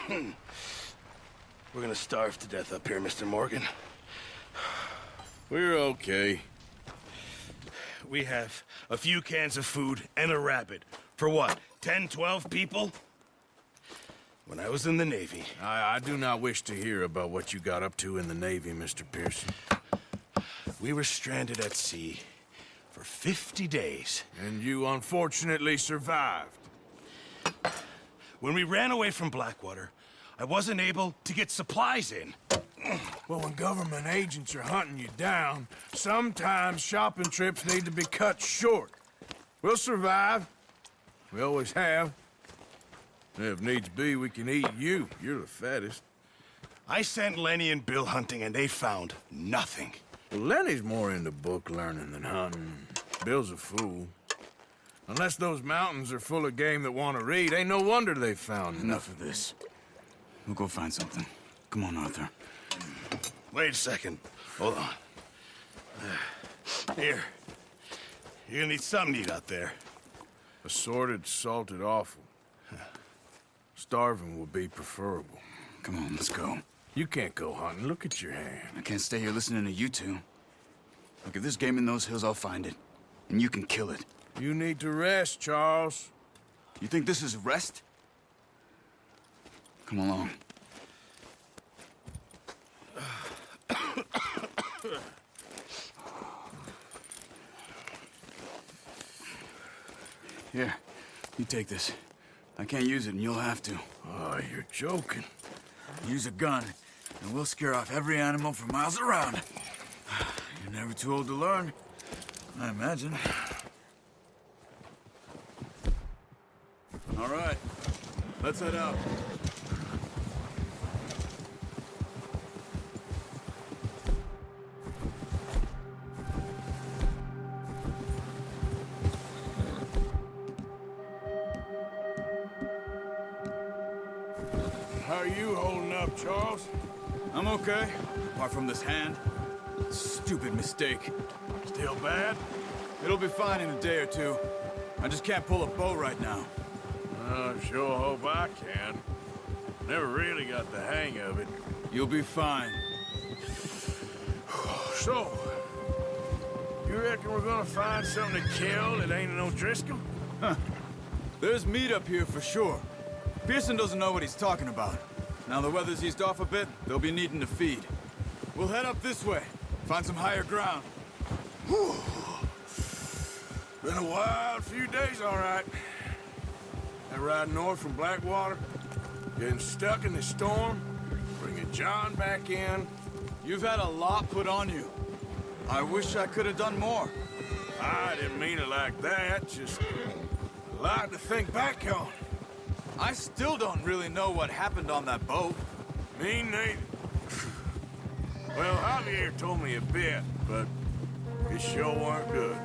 We're gonna starve to death up here, Mr. Morgan. We're okay. We have a few cans of food and a rabbit. For what, 10, 12 people? When I was in the Navy... I do not wish to hear about what you got up to in the Navy, Mr. Pearson. We were stranded at sea for 50 days. And you unfortunately survived. When we ran away from Blackwater, I wasn't able to get supplies in. Well, when government agents are hunting you down, sometimes shopping trips need to be cut short. We'll survive. We always have. If needs be, we can eat you. You're the fattest. I sent Lenny and Bill hunting, and they found nothing. Well, Lenny's more into book learning than hunting. Bill's a fool. Unless those mountains are full of game that want to read, ain't no wonder they found Enough of this. We'll go find something. Come on, Arthur. Wait a second. Hold on. Here. You're gonna need something to eat out there. Assorted, salted offal. Starving would be preferable. Come on, let's go. You can't go hunting. Look at your hand. I can't stay here listening to you two. Look, if there's game in those hills, I'll find it. And you can kill it. You need to rest, Charles. You think this is rest? Come along. Here, you take this. I can't use it, and you'll have to. Oh, you're joking. Use a gun, and we'll scare off every animal for miles around. You're never too old to learn, I imagine. All right, let's head out. How are you holding up, Charles? I'm okay, apart from this hand. Stupid mistake. Still bad? It'll be fine in a day or two. I just can't pull a bow right now. I sure hope I can. Never really got the hang of it. You'll be fine. So, you reckon we're gonna find something to kill that ain't no Driscoll? There's meat up here for sure. Pearson doesn't know what he's talking about. Now the weather's eased off a bit, they'll be needing to feed. We'll head up this way, find some higher ground. Whew. Been a wild few days, all right. That ride north from Blackwater, getting stuck in the storm, bringing John back in. You've had a lot put on you. I wish I could have done more. I didn't mean it like that, just a lot to think back on. I still don't really know what happened on that boat. Me neither. Well, Javier told me a bit, but it sure weren't good.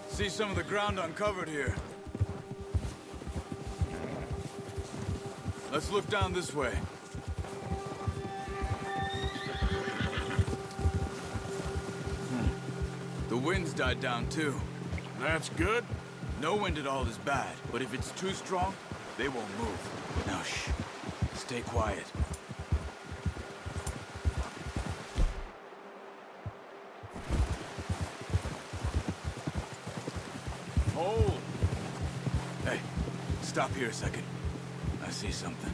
See some of the ground uncovered here. Let's look down this way. The wind's died down too. That's good. No wind at all is bad, but if it's too strong, they won't move. Now shh. Stay quiet. Hold. Hey, stop here a second. I see something.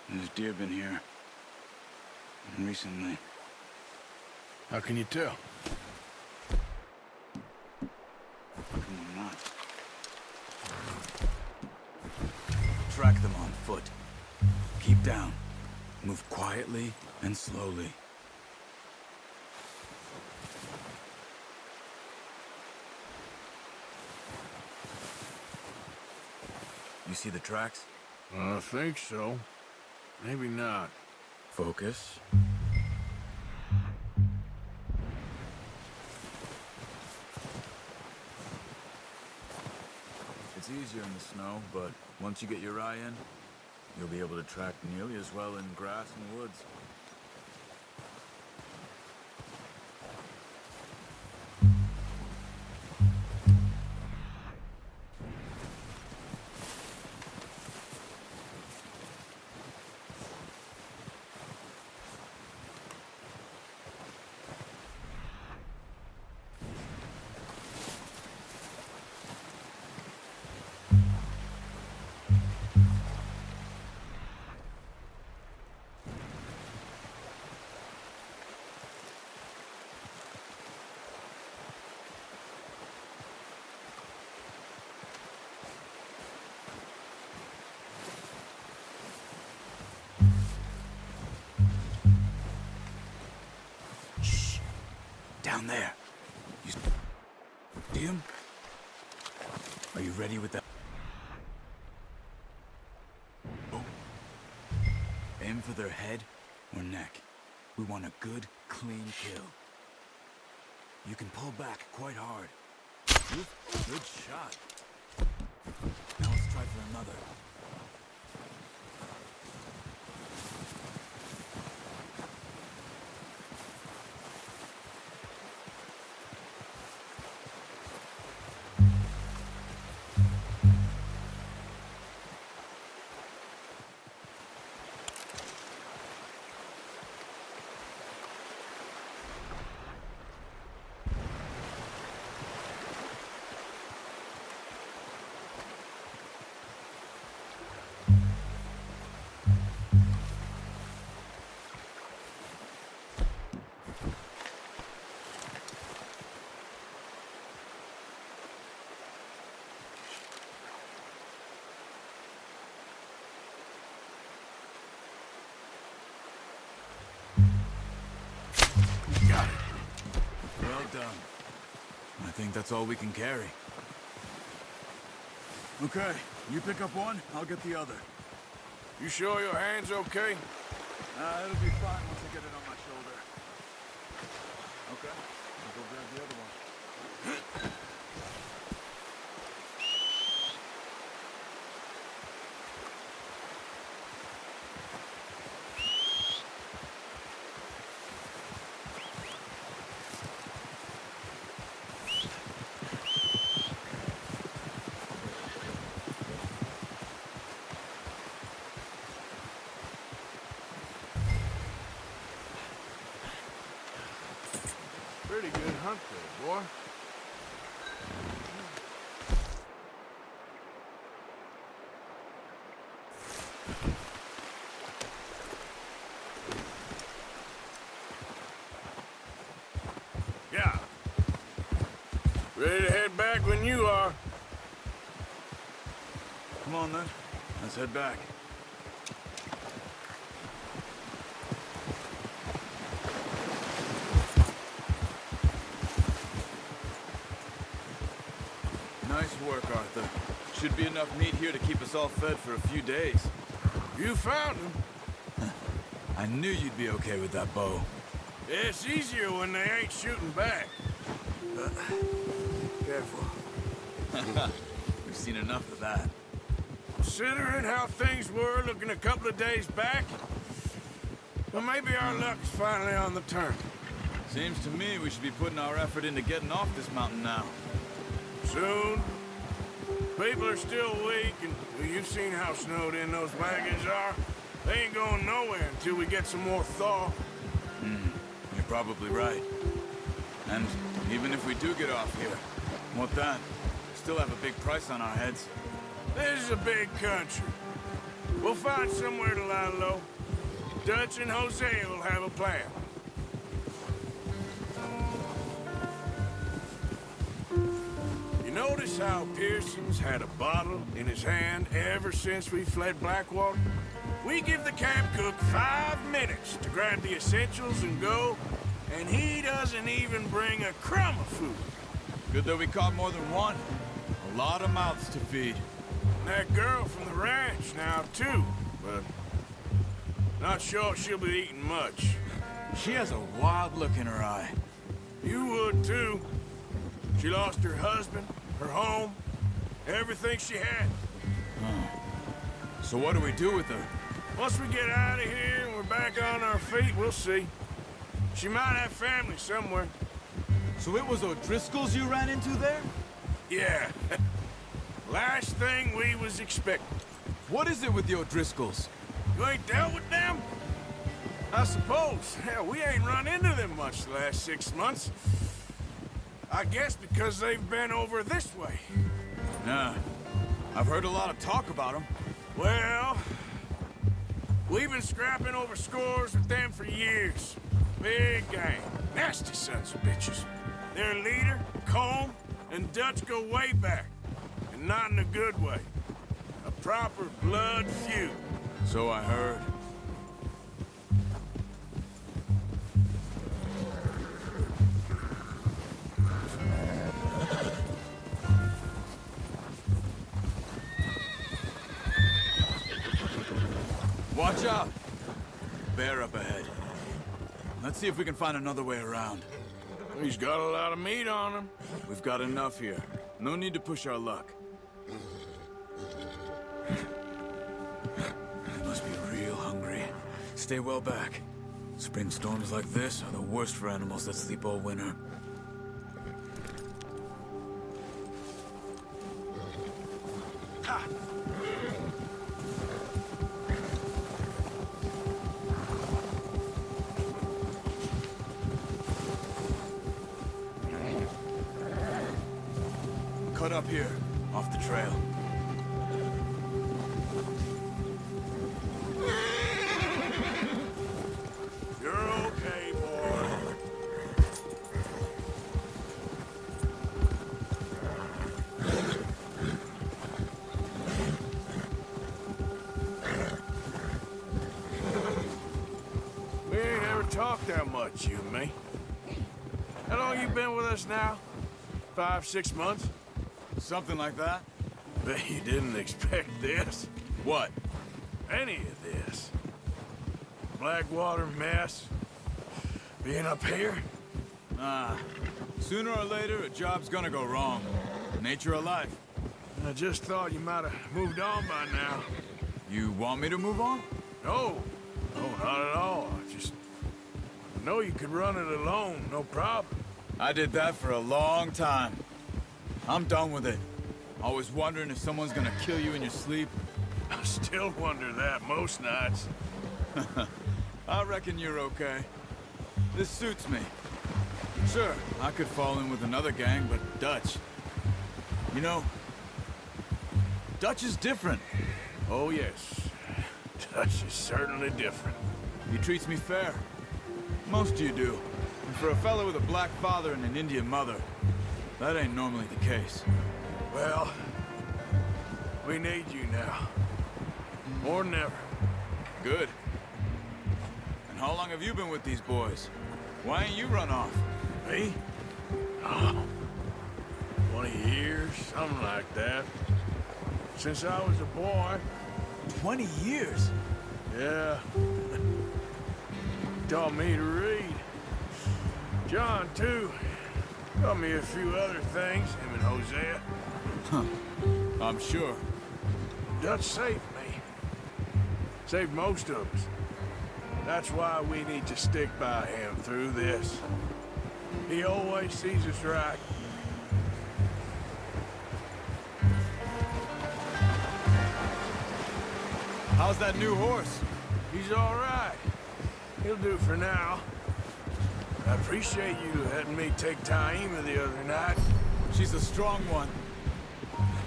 There's deer been here. Recently. How can you tell? How come we're not? Track them on foot. Keep down. Move quietly and slowly. You see the tracks? I think so. Maybe not. Focus. It's easier in the snow, but once you get your eye in, you'll be able to track nearly as well in grass and woods. Down there. You see him? Are you ready with that? Oh. Aim for their head or neck. We want a good, clean kill. You can pull back quite hard. Good shot. Now let's try for another. Got it. Well done. I think that's all we can carry. Okay, you pick up one, I'll get the other. You sure your hand's okay? It'll be fine once I get it on my shoulder. Okay, I'll go grab the other one. Pretty good hunt there, boy. Yeah. Ready to head back when you are. Come on then, let's head back. Nice work, Arthur. Should be enough meat here to keep us all fed for a few days. You found him. I knew you'd be okay with that bow. It's easier when they ain't shooting back. Careful. We've seen enough of that. Considering how things were looking a couple of days back, well, maybe our luck's finally on the turn. Seems to me we should be putting our effort into getting off this mountain now. Soon. People are still weak, and well, you've seen how snowed in those wagons are. They ain't going nowhere until we get some more thaw. You're probably right. And even if we do get off here, what then? Still have a big price on our heads. This is a big country. We'll find somewhere to lie low. Dutch and Hosea will have a plan. You notice how Pearson's had a bottle in his hand ever since we fled Blackwater? We give the camp cook 5 minutes to grab the essentials and go, and he doesn't even bring a crumb of food. Good that we caught more than one. A lot of mouths to feed. And that girl from the ranch now, too, but not sure she'll be eating much. She has a wild look in her eye. You would, too. She lost her husband, her home, everything she had. So what do we do with her? Once we get out of here and we're back on our feet, we'll see. She might have family somewhere. So it was O'Driscoll's you ran into there? Yeah. Last thing we was expecting. What is it with the O'Driscolls? You ain't dealt with them? I suppose. Hell, we ain't run into them much the last 6 months. I guess because they've been over this way. Nah. I've heard a lot of talk about them. Well, we've been scrapping over scores with them for years. Big gang. Nasty sons of bitches. Their leader, Colm, and Dutch go way back. And not in a good way. A proper blood feud. So I heard. Watch out! Bear up ahead. Let's see if we can find another way around. He's got a lot of meat on him. We've got enough here. No need to push our luck. They must be real hungry. Stay well back. Spring storms like this are the worst for animals that sleep all winter. Ha! Cut up here, off the trail. You're okay, boy. We ain't ever talked that much, you and me. How long you been with us now? 5, 6 months? Something like that? Bet you didn't expect this. What? Any of this. Blackwater mess. Being up here. Sooner or later, a job's gonna go wrong. Nature of life. I just thought you might have moved on by now. You want me to move on? No. No, not at all. I know you could run it alone, no problem. I did that for a long time. I'm done with it. Always wondering if someone's gonna kill you in your sleep. I still wonder that most nights. I reckon you're okay. This suits me. Sure, I could fall in with another gang, but Dutch... You know, Dutch is different. Oh, yes. Dutch is certainly different. He treats me fair. Most of you do. And for a fella with a black father and an Indian mother, that ain't normally the case. Well, we need you now. More than ever. Good. And how long have you been with these boys? Why ain't you run off? Me? Oh, 20 years, something like that. Since I was a boy. 20 years? Yeah. Taught me to read. John, too. Taught me a few other things, him and Hosea. I'm sure. Dutch saved me. Saved most of us. That's why we need to stick by him through this. He always sees us right. How's that new horse? He's all right. He'll do for now. I appreciate you letting me take Taima the other night. She's a strong one.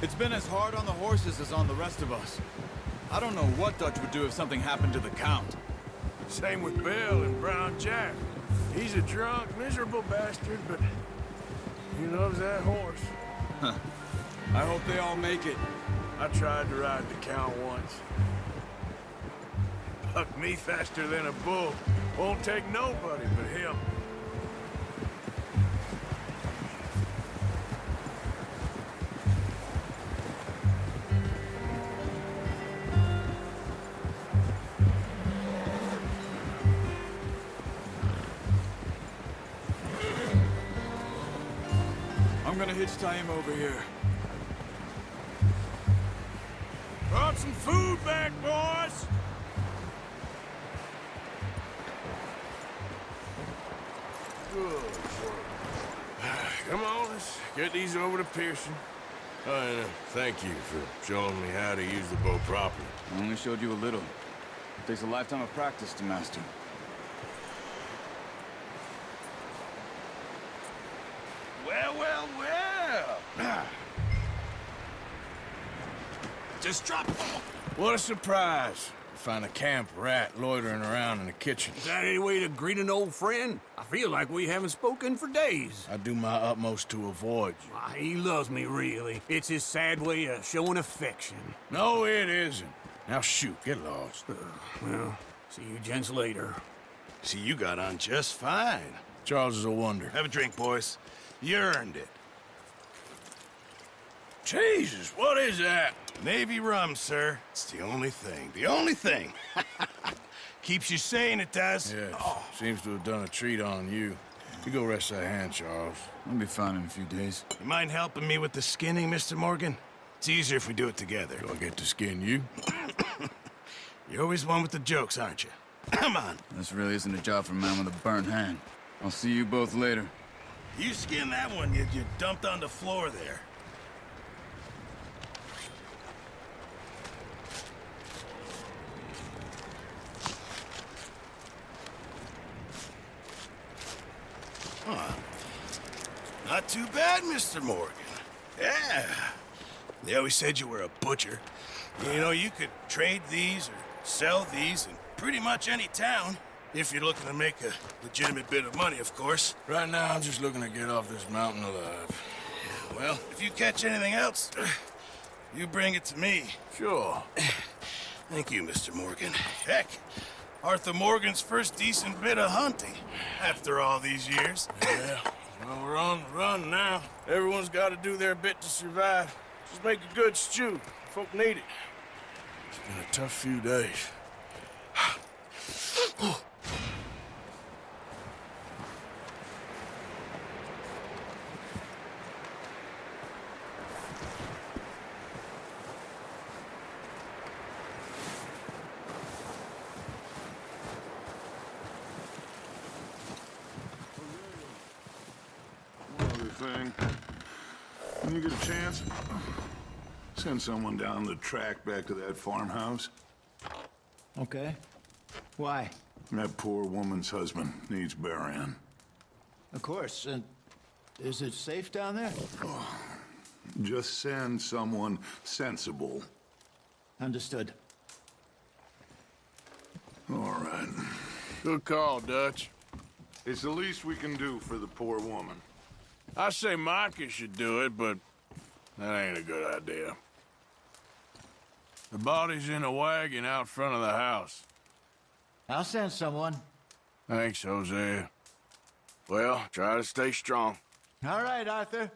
It's been as hard on the horses as on the rest of us. I don't know what Dutch would do if something happened to the Count. Same with Bill and Brown Jack. He's a drunk, miserable bastard, but he loves that horse. I hope they all make it. I tried to ride the Count once. Bucked me faster than a bull. Won't take nobody but him. I'm gonna hitch tie him over here. Brought some food back, boys! Good work. Come on, let's get these over to Pearson. And thank you for showing me how to use the bow properly. I only showed you a little. It takes a lifetime of practice to master. Well, well, well. Just drop. What a surprise. Find a camp rat loitering around in the kitchen. Is that any way to greet an old friend? I feel like we haven't spoken for days. I do my utmost to avoid you. Why, he loves me, really. It's his sad way of showing affection. No, it isn't. Now shoot, get lost. Well, see you gents later. See, you got on just fine. Charles is a wonder. Have a drink, boys. You earned it. Jesus, what is that? Navy rum, sir. It's the only thing. The only thing. Keeps you sane, it does. Yes, seems to have done a treat on you. You go rest that hand, Charles. I'll be fine in a few days. You mind helping me with the skinning, Mr. Morgan? It's easier if we do it together. Do I get to skin you? You're always one with the jokes, aren't you? Come on. This really isn't a job for a man with a burnt hand. I'll see you both later. You skin that one you dumped on the floor there. Huh. Not too bad, Mr. Morgan. Yeah. They always said you were a butcher. You know, you could trade these or sell these in pretty much any town. If you're looking to make a legitimate bit of money, of course. Right now, I'm just looking to get off this mountain alive. Well, if you catch anything else, you bring it to me. Sure. Thank you, Mr. Morgan. Heck, Arthur Morgan's first decent bit of hunting after all these years. Yeah, well, we're on the run now. Everyone's got to do their bit to survive. Just make a good stew. Folk need it. It's been a tough few days. Thing. When you get a chance, send someone down the track back to that farmhouse. Okay. Why? That poor woman's husband needs burying. Of course. And is it safe down there? Just send someone sensible. Understood. All right. Good call, Dutch. It's the least we can do for the poor woman. I say Micah should do it, but that ain't a good idea. The body's in a wagon out front of the house. I'll send someone. Thanks, Jose. Well, try to stay strong. All right, Arthur.